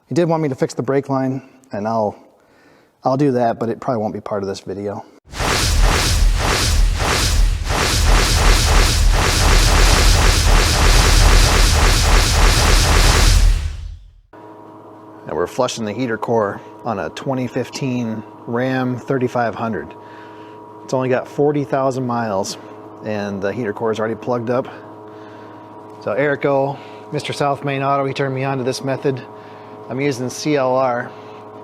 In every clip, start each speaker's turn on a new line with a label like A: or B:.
A: He did want me to fix the brake line, and I'll do that, but it probably won't be part of this video. And we're flushing the heater core on a 2015 Ram 3500. It's only got 40,000 miles and the heater core is already plugged up. So Erico, Mr. South Main Auto, he turned me on to this method. I'm using CLR.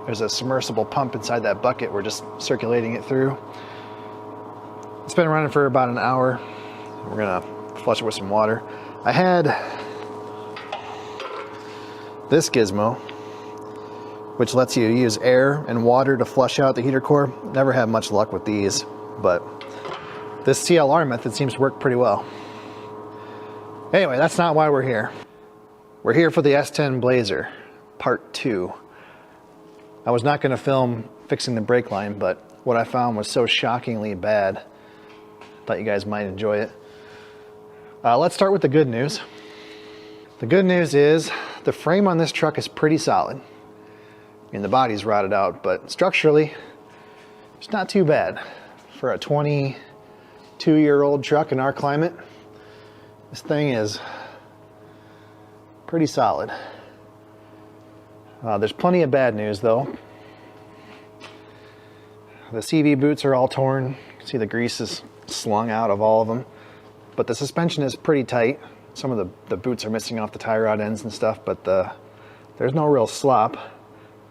A: There's a submersible pump inside that bucket. We're just circulating it through. It's been running for about an hour. We're gonna flush it with some water. I had this gizmo, which lets you use air and water to flush out the heater core. Never had much luck with these, but this CLR method seems to work pretty well. Anyway, that's not why we're here. We're here for the S10 Blazer, part 2. I was not gonna film fixing the brake line, but what I found was so shockingly bad. Thought you guys might enjoy it. Let's start with the good news. The good news is the frame on this truck is pretty solid. I mean, the body's rotted out, but structurally, it's not too bad. For a 22-year-old truck in our climate, this thing is pretty solid. There's plenty of bad news though. The CV boots are all torn. You can see the grease is slung out of all of them. But the suspension is pretty tight. Some of the boots are missing off the tie rod ends and stuff, but there's no real slop.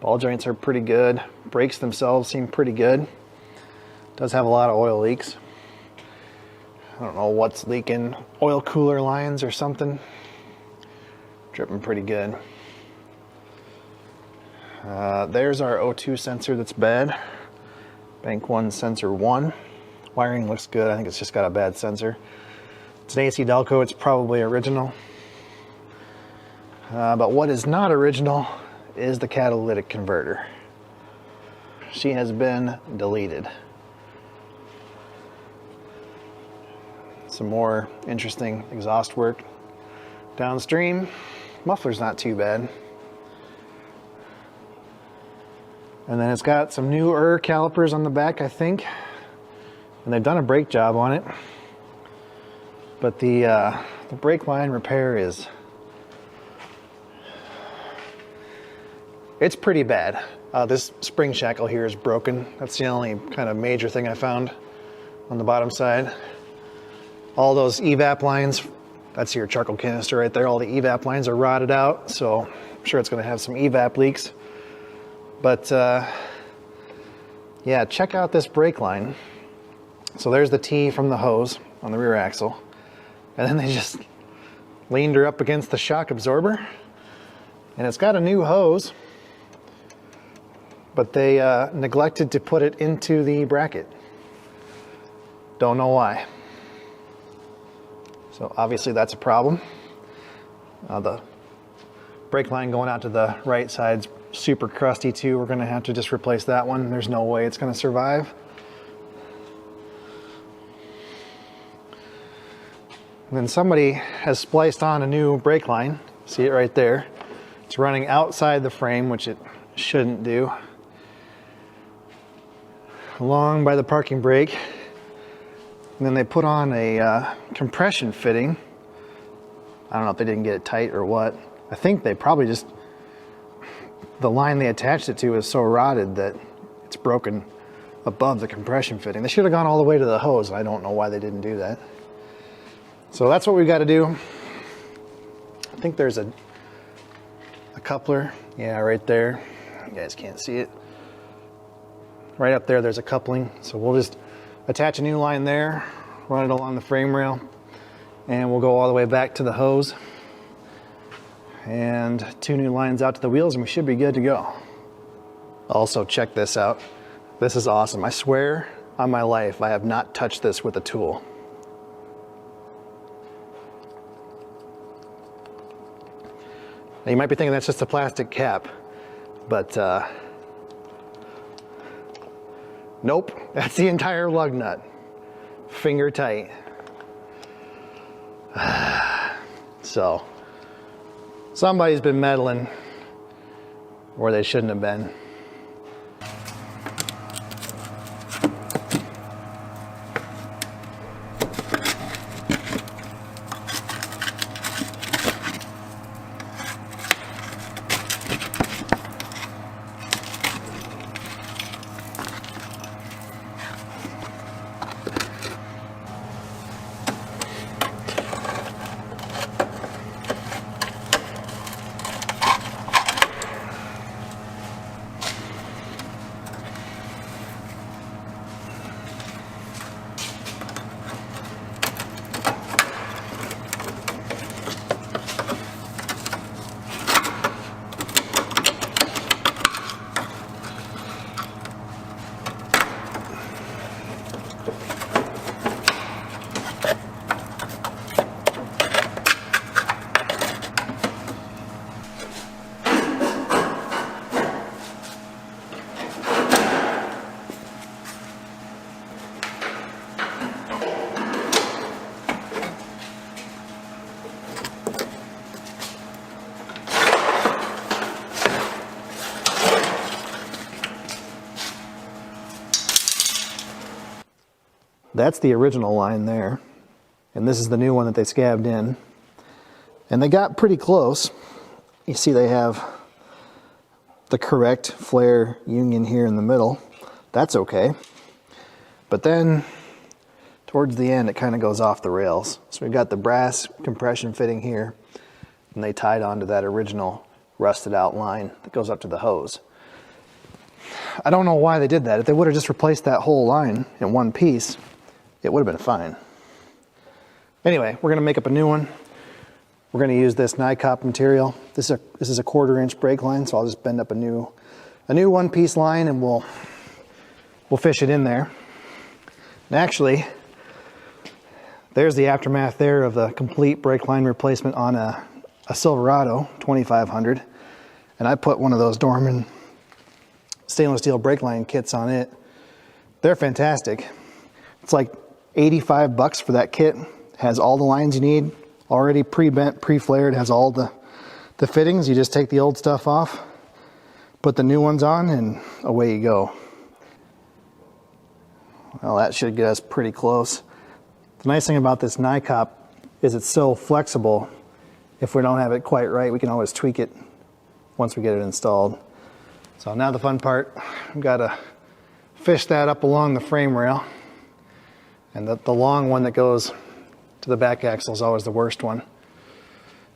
A: Ball joints are pretty good. Brakes themselves seem pretty good. Does have a lot of oil leaks. I don't know what's leaking. Oil cooler lines or something. Dripping pretty good. There's our O2 sensor that's bad. Bank 1 sensor 1. Wiring looks good. I think it's just got a bad sensor. It's an AC Delco. It's probably original. But what is not original is the catalytic converter. She has been deleted. Some more interesting exhaust work downstream. Muffler's not too bad. And then it's got some newer calipers on the back, I think. And they've done a brake job on it. But the brake line repair it's pretty bad. This spring shackle here is broken. That's the only kind of major thing I found on the bottom side. All those evap lines, that's your charcoal canister right there. All the evap lines are rotted out, so I'm sure it's going to have some evap leaks. But yeah, check out this brake line. So there's the T from the hose on the rear axle. And then they just leaned her up against the shock absorber. And it's got a new hose, but they neglected to put it into the bracket. Don't know why. So obviously that's a problem. The brake line going out to the right side's super crusty too. We're gonna have to just replace that one. There's no way it's gonna survive. And then somebody has spliced on a new brake line. See it right there. It's running outside the frame, which it shouldn't do. Along by the parking brake. And then they put on a compression fitting. I don't know if they didn't get it tight or what. I think they probably just, the line they attached it to is so rotted that it's broken above the compression fitting. They should have gone all the way to the hose. I don't know why they didn't do that. So that's what we've got to do. I think there's a coupler. Yeah, right there. You guys can't see it. Right up there, there's a coupling. So we'll just attach a new line there, run it along the frame rail, and we'll go all the way back to the hose. And 2 new lines out to the wheels and we should be good to go. Also, check this out. This is awesome. I swear on my life, I have not touched this with a tool. Now, you might be thinking that's just a plastic cap, but nope, that's the entire lug nut. Finger tight. So, somebody's been meddling where they shouldn't have been. That's the original line there, and this is the new one that they scabbed in. And they got pretty close. You see they have the correct flare union here in the middle. That's okay. But then towards the end it kind of goes off the rails. So we've got the brass compression fitting here, and they tied onto that original rusted out line that goes up to the hose. I don't know why they did that. If they would have just replaced that whole line in one piece, it would have been fine. Anyway, we're going to make up a new one. We're going to use this NICOP material. This is a 1/4 inch brake line, so I'll just bend up a new one-piece line, and we'll fish it in there. And actually, there's the aftermath there of the complete brake line replacement on a Silverado 2500, and I put one of those Dorman stainless steel brake line kits on it. They're fantastic. It's like $85 for that kit. Has all the lines you need, already pre-bent, pre-flared, has all the fittings. You just take the old stuff off, put the new ones on, and away you go. Well, that should get us pretty close. The nice thing about this NICOP is it's so flexible. If we don't have it quite right, we can always tweak it once we get it installed. So now the fun part, I've got to fish that up along the frame rail. And the long one that goes to the back axle is always the worst one.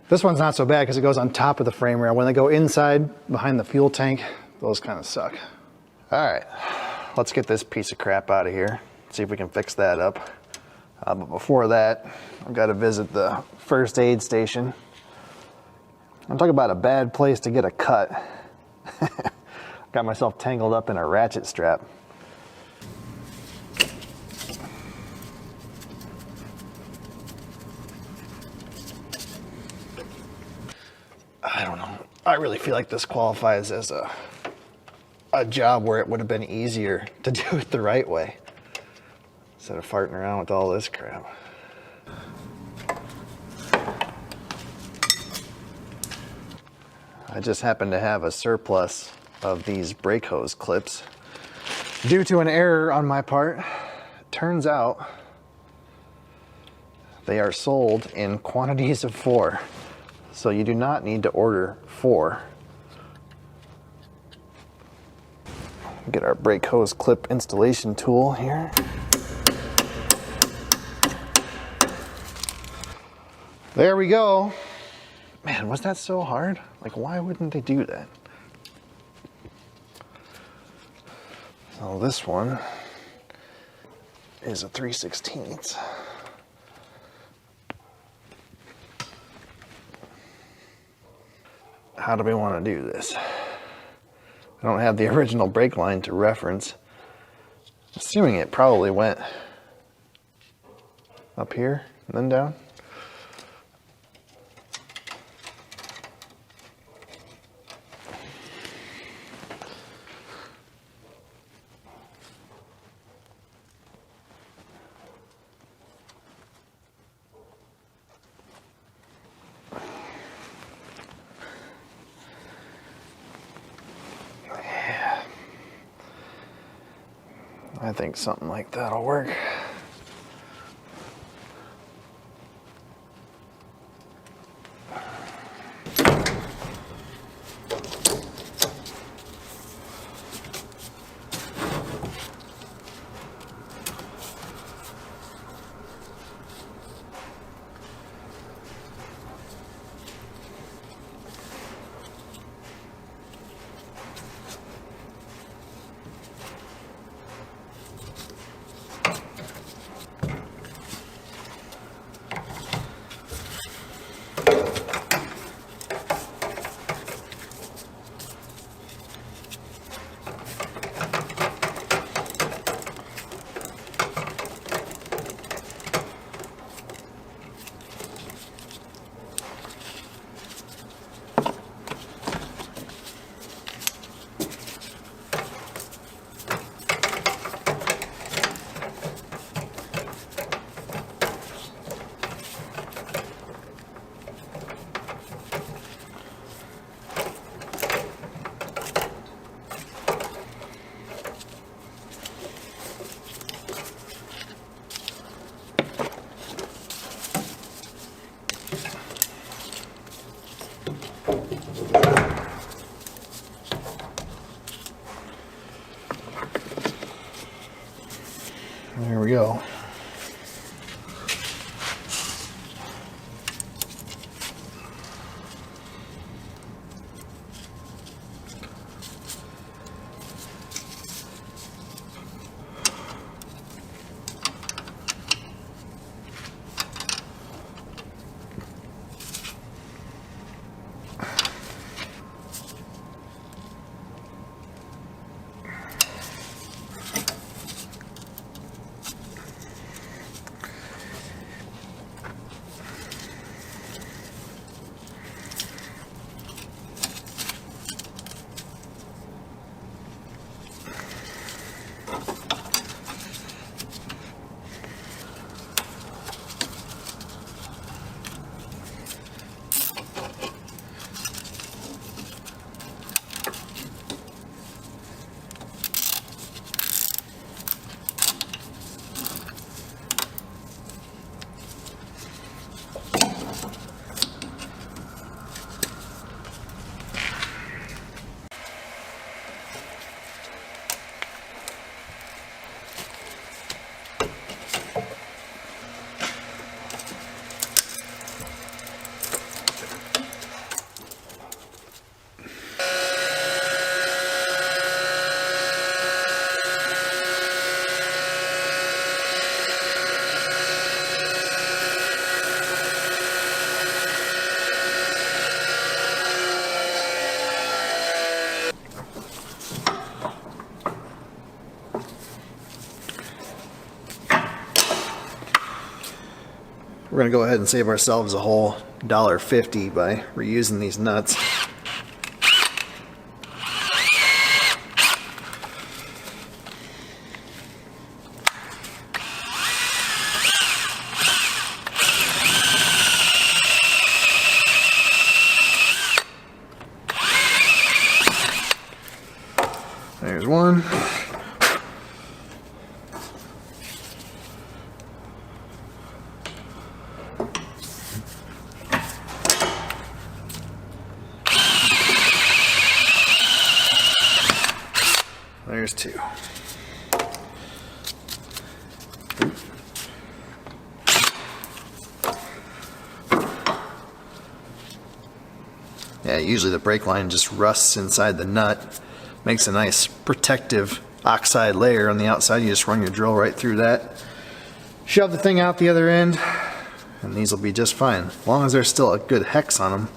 A: This one's not so bad because it goes on top of the frame rail. When they go inside behind the fuel tank, those kind of suck. All right, let's get this piece of crap out of here. See if we can fix that up. But before that, I've got to visit the first aid station. I'm talking about a bad place to get a cut. Got myself tangled up in a ratchet strap. I don't know. I really feel like this qualifies as a job where it would have been easier to do it the right way instead of farting around with all this crap. I just happen to have a surplus of these brake hose clips. Due to an error on my part, turns out they are sold in quantities of 4. So you do not need to order 4. Get our brake hose clip installation tool here. There we go. Man, was that so hard? Like, why wouldn't they do that? So this one is a 3/16. How do we want to do this? I don't have the original brake line to reference. Assuming it probably went up here and then down. I think something like that'll work. There we go. We're going to go ahead and save ourselves a whole $1.50 by reusing these nuts. There's one. There's two. Yeah, usually the brake line just rusts inside the nut. Makes a nice protective oxide layer on the outside. You just run your drill right through that. Shove the thing out the other end, and these will be just fine. As long as there's still a good hex on them,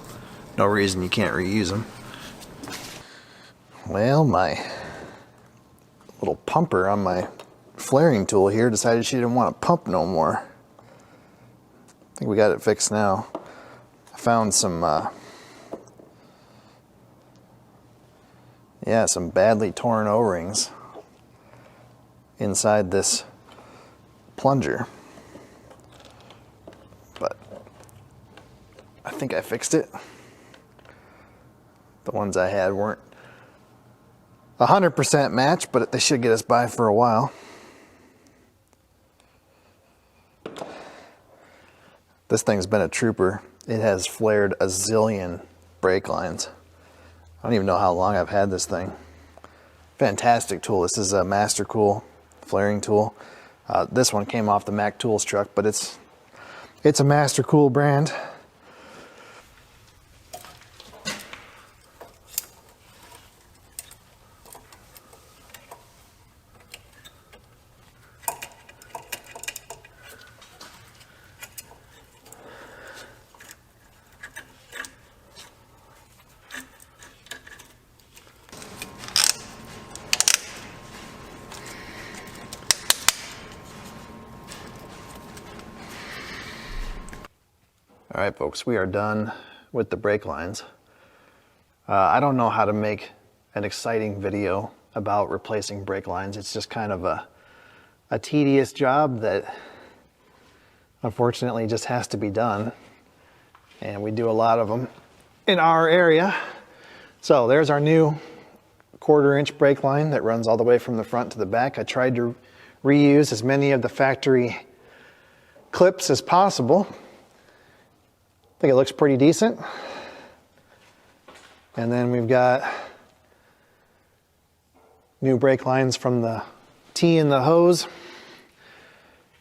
A: no reason you can't reuse them. Well, my little pumper on my flaring tool here decided she didn't want to pump no more. I think we got it fixed now. I found some some badly torn O-rings inside this plunger, but I think I fixed it. The ones I had weren't 100% match, but they should get us by for a while. This thing's been a trooper. It has flared a zillion brake lines. I don't even know how long I've had this thing. Fantastic tool. This is a Master Cool flaring tool. This one came off the Mac Tools truck, but it's a Master Cool brand. All right, folks, we are done with the brake lines. I don't know how to make an exciting video about replacing brake lines. It's just kind of a tedious job that unfortunately just has to be done. And we do a lot of them in our area. So there's our new 1/4-inch brake line that runs all the way from the front to the back. I tried to reuse as many of the factory clips as possible. I think it looks pretty decent. And then we've got new brake lines from the T and the hose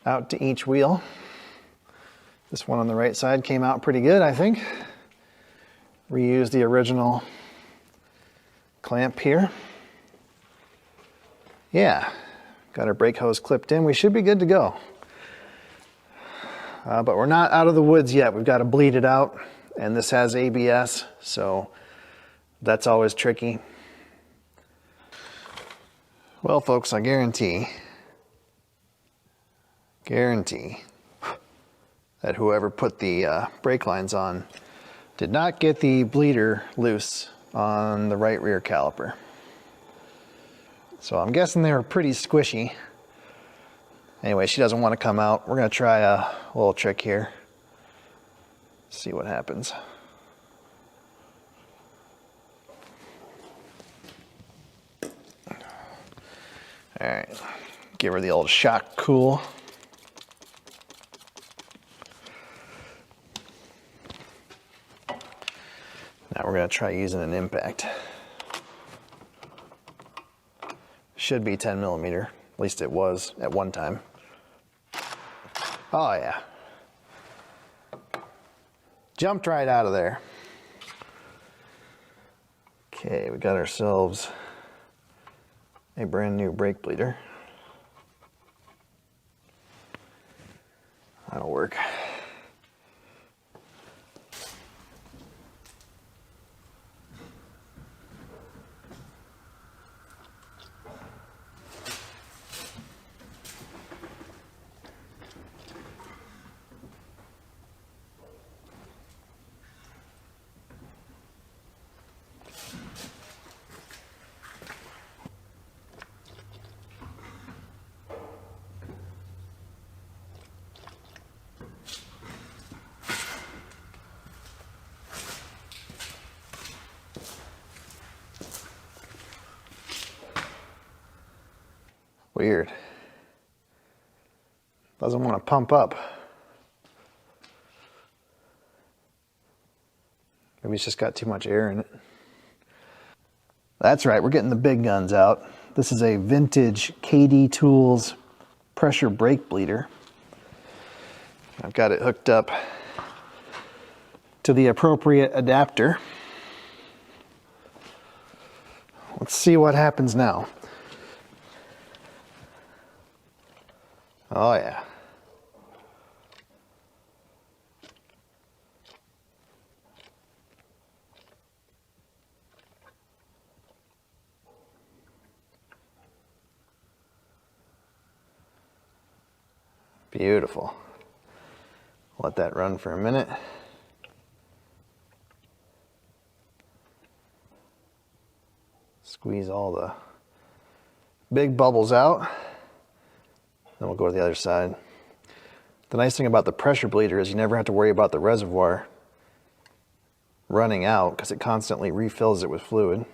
A: out to each wheel. This one on the right side came out pretty good, I think. Reused the original clamp here. Yeah, got our brake hose clipped in. We should be good to go. But we're not out of the woods yet. We've got to bleed it out, and this has ABS, so that's always tricky. Well, folks, I guarantee that whoever put the brake lines on did not get the bleeder loose on the right rear caliper. So I'm guessing they were pretty squishy. Anyway, she doesn't want to come out. We're going to try a little trick here. See what happens. All right, give her the old shock cool. Now we're going to try using an impact. Should be 10 millimeter. At least it was at one time. Oh yeah. Jumped right out of there. Okay, we got ourselves a brand new brake bleeder. That'll work. Weird. Doesn't want to pump up. Maybe it's just got too much air in it. That's right, we're getting the big guns out. This is a vintage KD Tools pressure brake bleeder. I've got it hooked up to the appropriate adapter. Let's see what happens now. Oh yeah. Beautiful. Let that run for a minute. Squeeze all the big bubbles out. Then we'll go to the other side. The nice thing about the pressure bleeder is you never have to worry about the reservoir running out because it constantly refills it with fluid.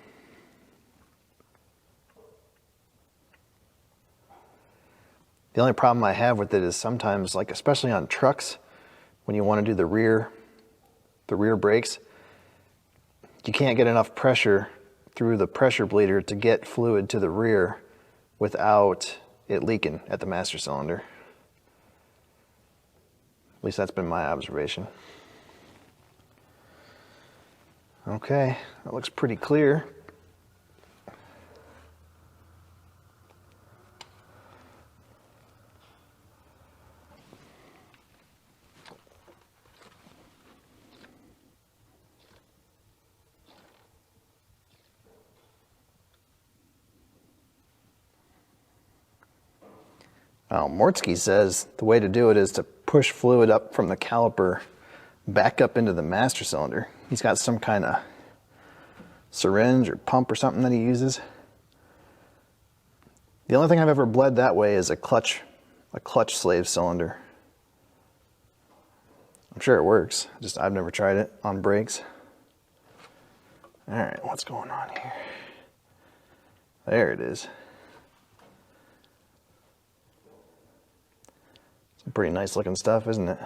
A: The only problem I have with it is sometimes, like especially on trucks, when you want to do the rear brakes, you can't get enough pressure through the pressure bleeder to get fluid to the rear without it leaking at the master cylinder. At least that's been my observation. Okay, that looks pretty clear. Now, Mortsky says the way to do it is to push fluid up from the caliper back up into the master cylinder. He's got some kind of syringe or pump or something that he uses. The only thing I've ever bled that way is a clutch slave cylinder. I'm sure it works, just I've never tried it on brakes. All right, what's going on here? There it is. Some pretty nice looking stuff, isn't it?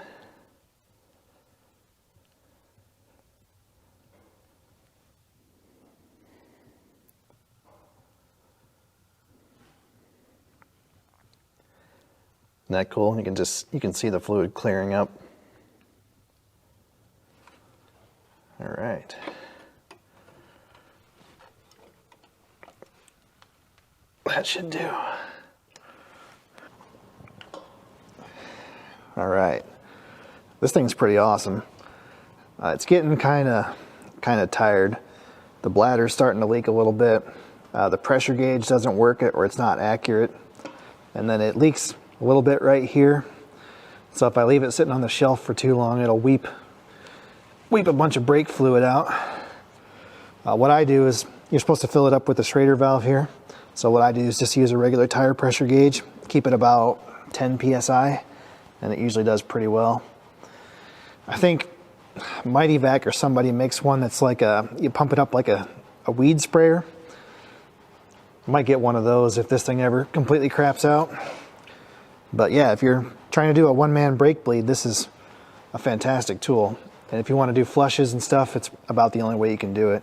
A: Isn't that cool? You can see the fluid clearing up. All right. That should do. All right. This thing's pretty awesome. It's getting kind of tired. The bladder's starting to leak a little bit. The pressure gauge doesn't work or it's not accurate. And then it leaks a little bit right here. So if I leave it sitting on the shelf for too long, it'll weep a bunch of brake fluid out. What I do is, you're supposed to fill it up with the Schrader valve here. So what I do is just use a regular tire pressure gauge, keep it about 10 PSI, and it usually does pretty well. I think Mighty Vac or somebody makes one that's like you pump it up like a weed sprayer. I might get one of those if this thing ever completely craps out. But yeah, if you're trying to do a one-man brake bleed, this is a fantastic tool. And if you want to do flushes and stuff, it's about the only way you can do it.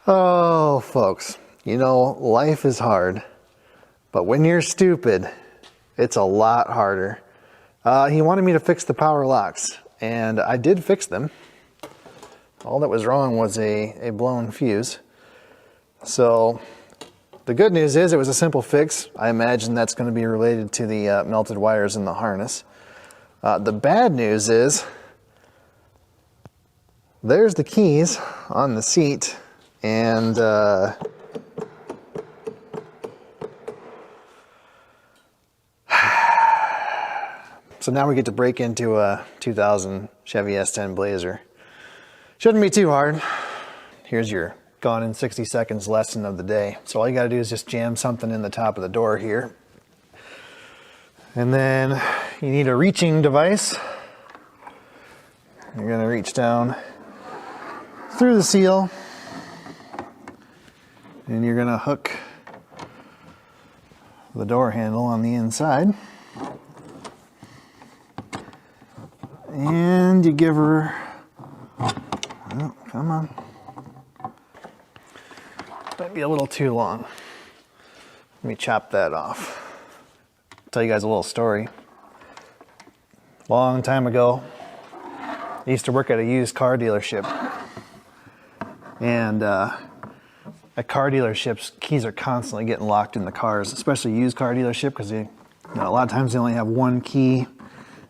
A: Oh, folks, you know, life is hard, but when you're stupid, it's a lot harder. He wanted me to fix the power locks, and I did fix them. All that was wrong was a blown fuse. So the good news is it was a simple fix. I imagine that's going to be related to the melted wires in the harness. The bad news is there's the keys on the seat, and so now we get to break into a 2000 Chevy S10 Blazer. Shouldn't be too hard. Here's your gone in 60 seconds lesson of the day. So all you gotta do is just jam something in the top of the door here. And then you need a reaching device. You're gonna reach down through the seal, and you're gonna hook the door handle on the inside. And you give her, oh, come on. Might be a little too long. Let me chop that off. I'll tell you guys a little story. Long time ago, I used to work at a used car dealership. And at car dealerships, keys are constantly getting locked in the cars, especially used car dealership, because a lot of times they only have one key.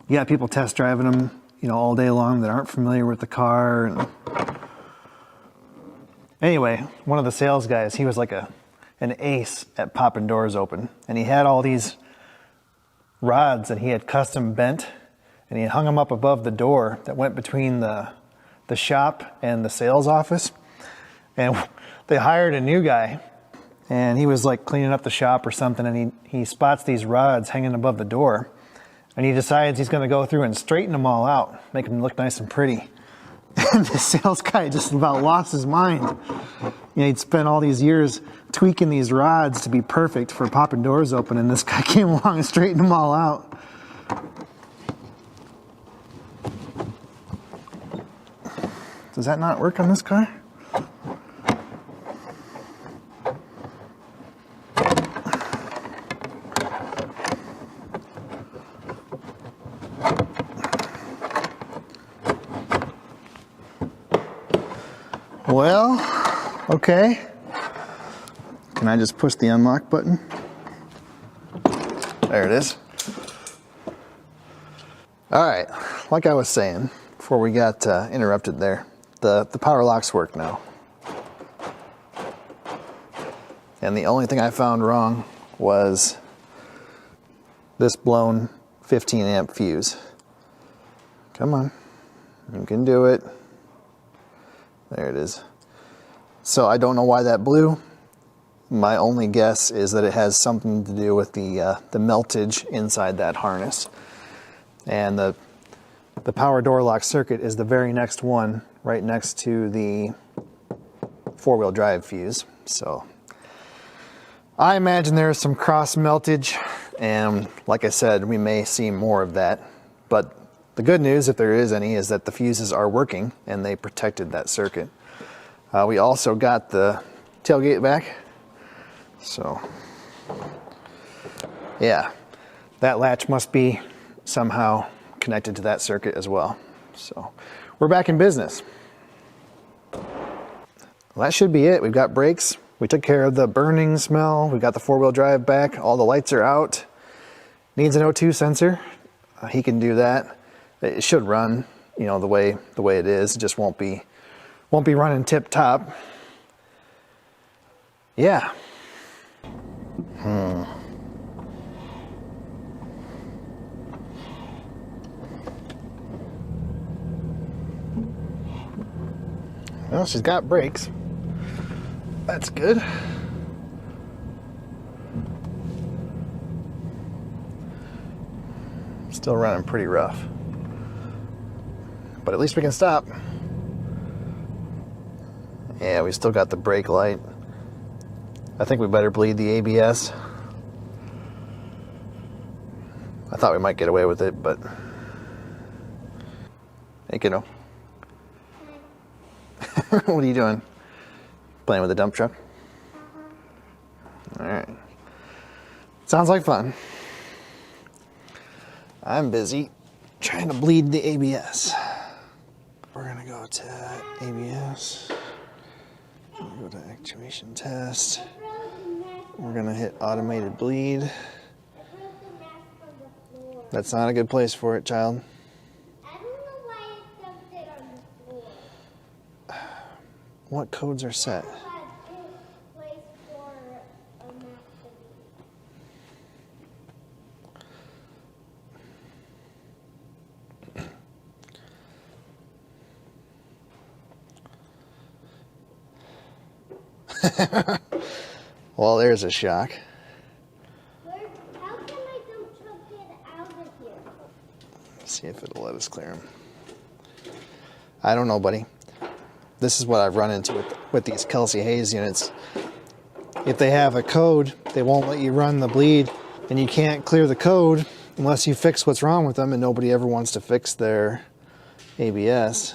A: You got people test driving them, all day long that aren't familiar with the car. And anyway, one of the sales guys, he was like an ace at popping doors open, and he had all these rods that he had custom bent, and he hung them up above the door that went between the shop and the sales office. And they hired a new guy, and he was like cleaning up the shop or something, and he spots these rods hanging above the door, and he decides he's going to go through and straighten them all out, make them look nice and pretty. And the sales guy just about lost his mind. You know, he'd spent all these years tweaking these rods to be perfect for popping doors open, and this guy came along and straightened them all out. Does that not work on this car? Well, okay. Can I just push the unlock button? There it is. All right, like I was saying before we got interrupted there, the power locks work now. And the only thing I found wrong was this blown 15 amp fuse. Come on, you can do it. There it is. So I don't know why that blew. My only guess is that it has something to do with the meltage inside that harness. And the power door lock circuit is the very next one, right next to the four-wheel drive fuse. So I imagine there is some cross meltage, and like I said, we may see more of that. But the good news, if there is any, is that the fuses are working and they protected that circuit. We also got the tailgate back. So, yeah, that latch must be somehow connected to that circuit as well. So, we're back in business. Well, that should be it. We've got brakes. We took care of the burning smell. We got the four-wheel drive back. All the lights are out. Needs an O2 sensor. He can do that. It should run, you know, the way it is. It just won't be running tip-top. Yeah. Well, she's got brakes. That's good. Still running pretty rough. But at least we can stop. Yeah, we still got the brake light. I think we better bleed the ABS. I thought we might get away with it, but... Hey, kiddo. What are you doing? Playing with the dump truck? Alright. Sounds like fun. I'm busy trying to bleed the ABS. We're gonna go to ABS. Go to actuation test. We're gonna hit automated bleed. That's not a good place for it, child.
B: I don't know why it dumped it on the floor.
A: What codes are set? Well, there's a shock.
B: How can my dump truck get out of here?
A: Let's see if it'll let us clear them. I don't know, buddy. This is what I've run into with these Kelsey Hayes units. If they have a code, they won't let you run the bleed, and you can't clear the code unless you fix what's wrong with them, and nobody ever wants to fix their ABS.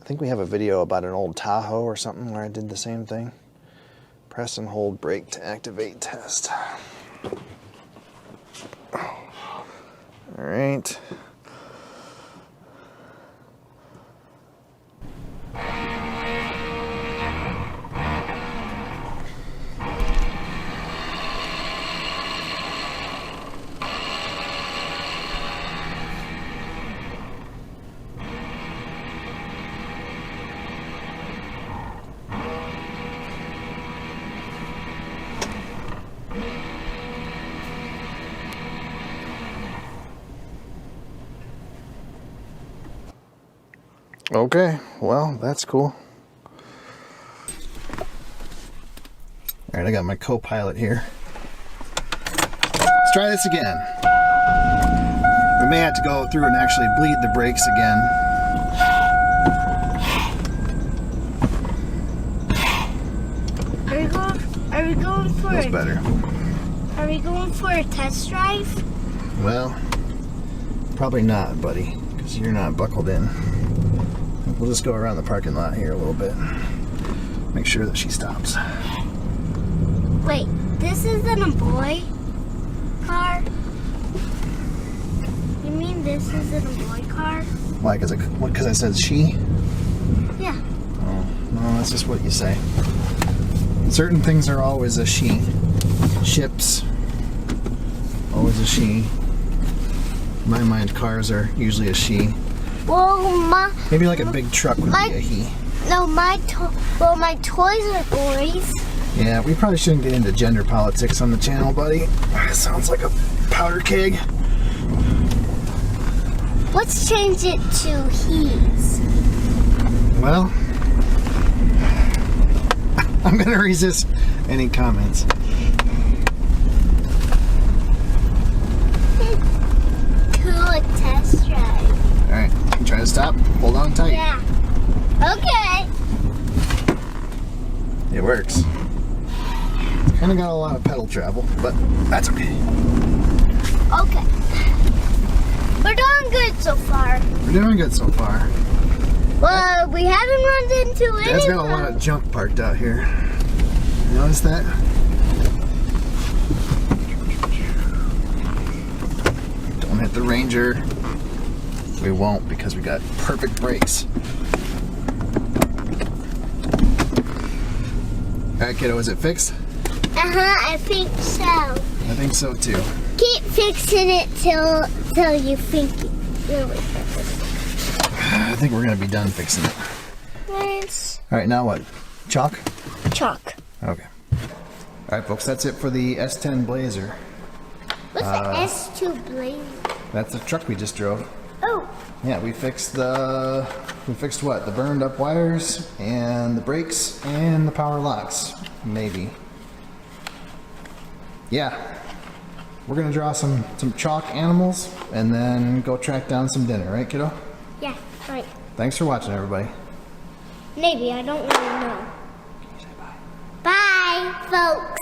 A: I think we have a video about an old Tahoe or something where I did the same thing. Press and hold brake to activate test. All right. Okay, well, that's cool. All right, I got my co-pilot here. Let's try this again. We may have to go through and actually bleed the brakes again.
B: Are we going for
A: Feels better.
B: Are we going for a test drive?
A: Well, probably not, buddy, because you're not buckled in. We'll just go around the parking lot here a little bit. Make sure that she stops.
B: Wait, this isn't a boy car? You mean this isn't a boy car?
A: Why? Because I said she?
B: Yeah.
A: Oh, no, that's just what you say. Certain things are always a she. Ships, always a she. In my mind, cars are usually a she.
B: Well,
A: maybe like a big truck would be a he.
B: No, my toys are boys.
A: Yeah, we probably shouldn't get into gender politics on the channel, buddy. That sounds like a powder keg.
B: Let's change it to he's.
A: Well, I'm gonna resist any comments.
B: Cool test drive.
A: All right, you try to stop. Hold on tight.
B: Yeah. Okay.
A: It works. It's kind of got a lot of pedal travel, but that's okay.
B: Okay. We're doing good so far.
A: We're doing good so far.
B: Well, we haven't run into anyone.
A: Dad's got a lot of junk parked out here. You notice that? Don't hit the Ranger. We won't because we got perfect brakes. Alright, kiddo, is it fixed?
B: I think so.
A: I think so too.
B: Keep fixing it till you think it really perfect.
A: I think we're gonna be done fixing it.
B: Nice.
A: Alright, now what? Chalk?
B: Chalk.
A: Okay. Alright, folks, that's it for the S10 Blazer.
B: What's the S2 Blazer?
A: That's the truck we just drove.
B: Oh.
A: Yeah, we fixed what? The burned up wires and the brakes and the power locks, maybe. Yeah. We're gonna draw some chalk animals and then go track down some dinner, right, kiddo?
B: Yeah, right.
A: Thanks for watching, everybody.
B: Maybe, I don't really know. Bye, folks.